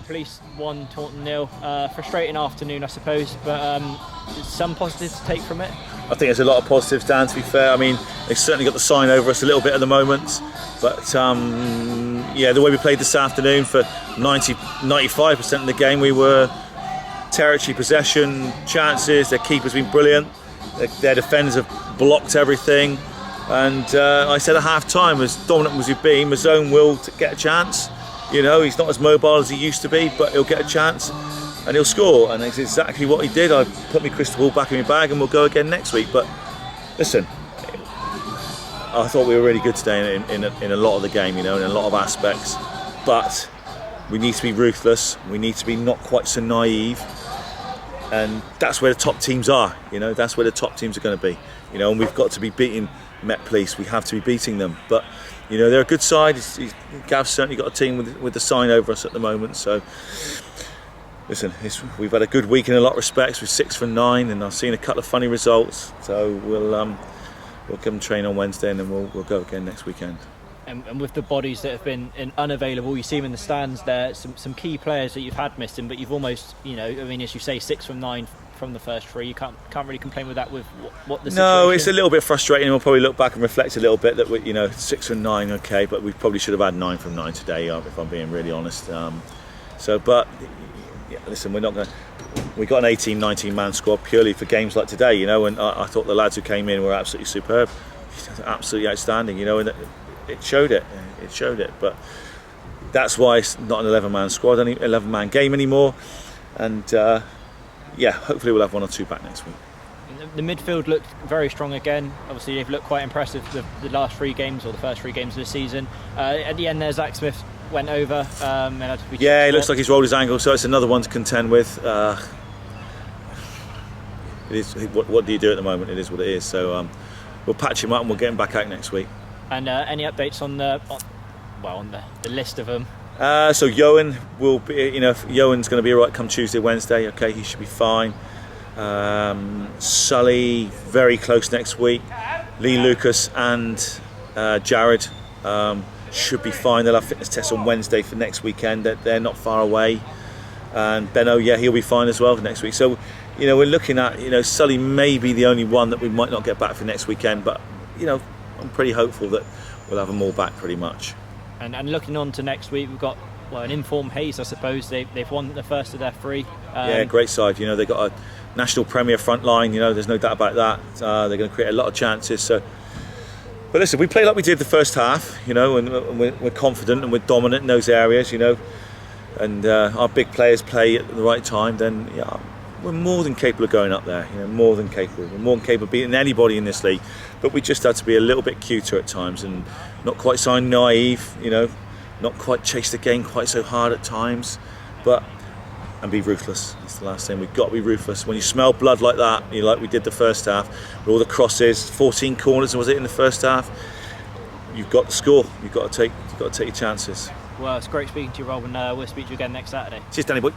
Met Police 1, Taunton 0. Frustrating afternoon, I suppose, but some positives to take from it. I think there's a lot of positives, Dan, to be fair. I mean, they've certainly got the sign over us a little bit at the moment. But, yeah, the way we played this afternoon for 95% of the game, we were territory possession, chances, their keeper's been brilliant. Their defenders have blocked everything. And I said at half-time, as dominant as we've been, Mazzone will get a chance. You know, he's not as mobile as he used to be, but he'll get a chance. And he'll score, and it's exactly what he did. I put my crystal ball back in my bag, and we'll go again next week. But listen, I thought we were really good today in a lot of the game, you know, in a lot of aspects. But we need to be ruthless. We need to be not quite so naive, and that's where the top teams are. You know, that's where the top teams are going to be. You know, and we've got to be beating Met Police. We have to be beating them. But you know, they're a good side. Gav's certainly got a team with the sign over us at the moment. So. Listen, we've had a good week in a lot of respects. We're 6 from 9, and I've seen a couple of funny results. So we'll give them train on Wednesday, and then we'll go again next weekend. And with the bodies that have been unavailable, you see them in the stands there. Some key players that you've had missing, but you've almost, you know, I mean, as you say, 6 from 9 from the first 3. You can't really complain with that. With what the situation. No, it's a little bit frustrating. We'll probably look back and reflect a little bit that we, you know, 6 from 9, okay, but we probably should have had 9 from 9 today, if I'm being really honest. But. Yeah, listen, we got an 18, 19 man squad purely for games like today, you know, and I thought the lads who came in were absolutely superb, absolutely outstanding, you know, and it showed it. But that's why it's not an 11-man squad, 11-man game anymore, and yeah, hopefully we'll have 1 or 2 back next week. The midfield looked very strong again. Obviously, they've looked quite impressive the last 3 games, or the first 3 games of the season. At the end there, Zach Smith went over. Yeah, it looks like he's rolled his ankle, so it's another one to contend with. It is, what do you do at the moment? It is what it is. So we'll patch him up and we'll get him back out next week. And any updates on the list of them? So Johan will be, you know, Johan's going to be all right come Tuesday, Wednesday. Okay, he should be fine. Sully very close next week. Lee Lucas and Jared should be fine. They'll have fitness tests on Wednesday for next weekend. They're not far away. And Benno, yeah, he'll be fine as well for next week. So, you know, we're looking at, you know, Sully may be the only one that we might not get back for next weekend, but you know, I'm pretty hopeful that we'll have them all back pretty much. And looking on to next week, we've got an informed Hayes, I suppose. They've won the first of their 3. Yeah, great side. You know, they've got a national premier front line. You know, there's no doubt about that. They're going to create a lot of chances. So, but listen, we play like we did the first half. You know, and we're confident and we're dominant in those areas. You know, and our big players play at the right time. Then yeah, we're more than capable of going up there. You know, more than capable. We're more than capable of beating anybody in this league. But we just had to be a little bit cuter at times and not quite so naive. You know, not quite chase the game quite so hard at times, and be ruthless. That's the last thing. We've got to be ruthless. When you smell blood like that, you know, like we did the first half, with all the crosses, 14 corners, was it in the first half? You've got to score. You've got to take your chances. Well, it's great speaking to you, Rob, and we'll speak to you again next Saturday. Cheers, Danny boy.